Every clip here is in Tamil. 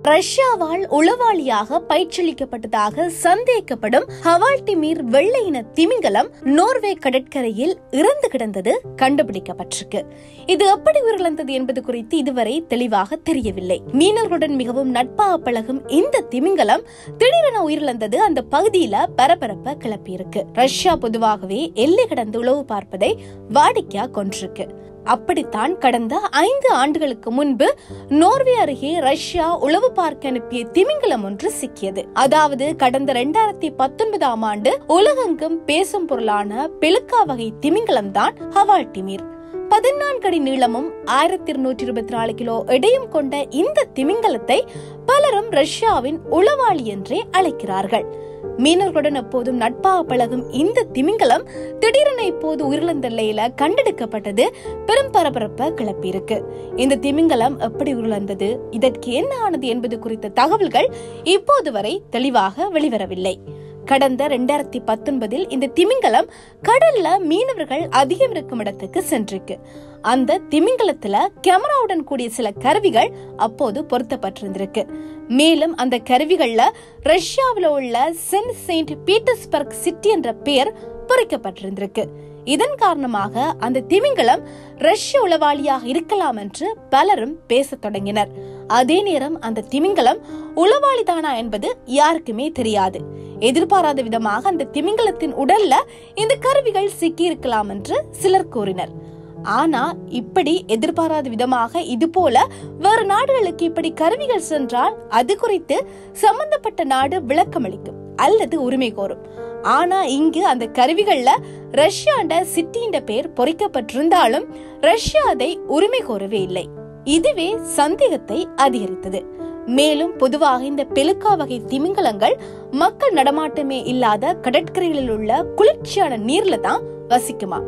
ரஷ்யாவால் உளவாளியாக பயிற்சியளிக்கப்பட்டதாக சந்தேகிக்கப்படும் ஹவால்டிமீர் வெள்ளை இன திமிங்கலம் நோர்வே கடற்கரையில் இறந்து கிடந்தது கண்டுபிடிக்கப்பட்டிருக்கு. இது எப்படி உயிரிழந்தது என்பது குறித்து இதுவரை தெளிவாக தெரியவில்லை. மீனவர்களுடன் மிகவும் நட்பாக பழகும் இந்த திமிங்கலம் திடீரென உயிரிழந்தது அந்த பகுதியில பரபரப்பை கிளப்பியிருக்கு. ரஷ்யா பொதுவாகவே எல்லை கடந்து உளவு பார்ப்பதை வாடிக்கையா கொண்டிருக்கு. அப்படித்தான் கடந்த 5 ஆண்டுகளுக்கு முன்பு நோர்வே அருகே ரஷ்யா உளவு பார்க்க அனுப்பிய திமிங்கலம் ஒன்று சிக்கியது. அதாவது கடந்த 2019ஆம் ஆண்டு உலகெங்கும் பேசும் பொருளான பெலுக்கா வகை திமிங்கலம் தான் ஹவால்டிமீர். 14 அடி நீளமும் 1224 கிலோ எடையும் கொண்ட இந்த திமிங்கலத்தை பலரும் ரஷ்யாவின் உளவாளி என்றே அழைக்கிறார்கள். மீனவர்களுடன் எப்போதும் நட்பாக பழகும் இந்த திமிங்கலம் திடீரென இப்போது உயிரிழந்த நிலையில கண்டெடுக்கப்பட்டது பெரும் பரபரப்பை கிளப்பியிருக்கு. இந்த திமிங்கலம் எப்படி உயிரிழந்தது, இதற்கு என்ன ஆனது என்பது குறித்த தகவல்கள் இப்போது வரை தெளிவாக வெளிவரவில்லை. கடந்த 2019 இந்த திமிங்கலம் கடல்ல மீனவர்கள் அதிகம் இருக்கும் இடத்துக்கு சென்றிருக்கு. அந்த திமிங்கலத்துல கேமராவுடன் கூடிய சில கருவிகள் அப்போது பொருத்தப்பட்டிருந்திருக்கு. மேலும் அந்த கருவிகள்ல ரஷ்யாவில் உள்ள செயின்ட் பீட்டர்ஸ்பர்க் சிட்டி என்ற பெயர் பொறிக்கப்பட்டிருந்திருக்கு. இதன் காரணமாக அந்த திமிங்கலம் ரஷ்ய உளவாளியாக இருக்கலாம் என்று பலரும் பேச தொடங்கினர். அதே நேரம் அந்த திமிங்கலம் உளவாளிதானா என்பது யாருக்குமே தெரியாது. எதிர்பாராத விதமாக அந்த திமிங்கலத்தின் உடல்ல இந்த கருவிகள் சிக்கி இருக்கலாம் என்று சிலர் கூறினர். ஆனா இப்படி எதிர்பாராத விதமாக இது போல வேறு நாடுகளுக்கு இப்படி கருவிகள் சென்றால் அது குறித்து சம்பந்தப்பட்ட நாடு விளக்கமளிக்கும் அல்லது உரிமை கோரும். ஆனா இங்கு அந்த கருவிகள்ல ரஷ்யாண்ட சிட்டியின் பெயர் பொறிக்கப்பட்டிருந்தாலும் ரஷ்யா அதை உரிமை கோரவே இல்லை. இதுவே சந்தேகத்தை அதிகரித்தது. மேலும் பொதுவாக இந்த பெலுக்கா வகை திமிங்கலங்கள் மக்கள் நடமாட்டமே இல்லாத கடற்கரைகளில் உள்ள குளிர்ச்சியான நீர்ல தான் வசிக்குமா.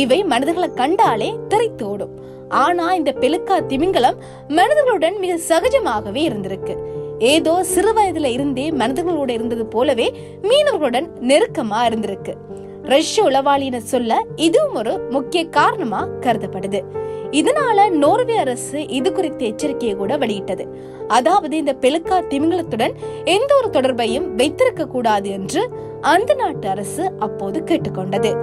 இவை மனிதர்களை கண்டாலே தெரித்து ஓடும். ஆனா இந்த பெலுக்கா திமிங்கலம் மனிதர்களுடன் மிக சகஜமாகவே இருந்திருக்கு. ஏதோ சிறு வயதுல இருந்தே மனிதர்களோட இருந்தது போலவே மீனவர்களுடன் நெருக்கமா இருந்திருக்கு. ரஷ்ய உளவாளின்னு சொல்ல இதுவும் ஒரு முக்கிய காரணமா கருதப்படுது. இதனால நோர்வே அரசு இது குறித்த எச்சரிக்கையை கூட வெளியிட்டது. அதாவது இந்த பெலுக்கா திமிங்கலத்துடன் எந்த ஒரு தொடர்பையும் வைத்திருக்க கூடாது என்று அந்த நாட்டு அரசு அப்போது கேட்டுக்கொண்டது.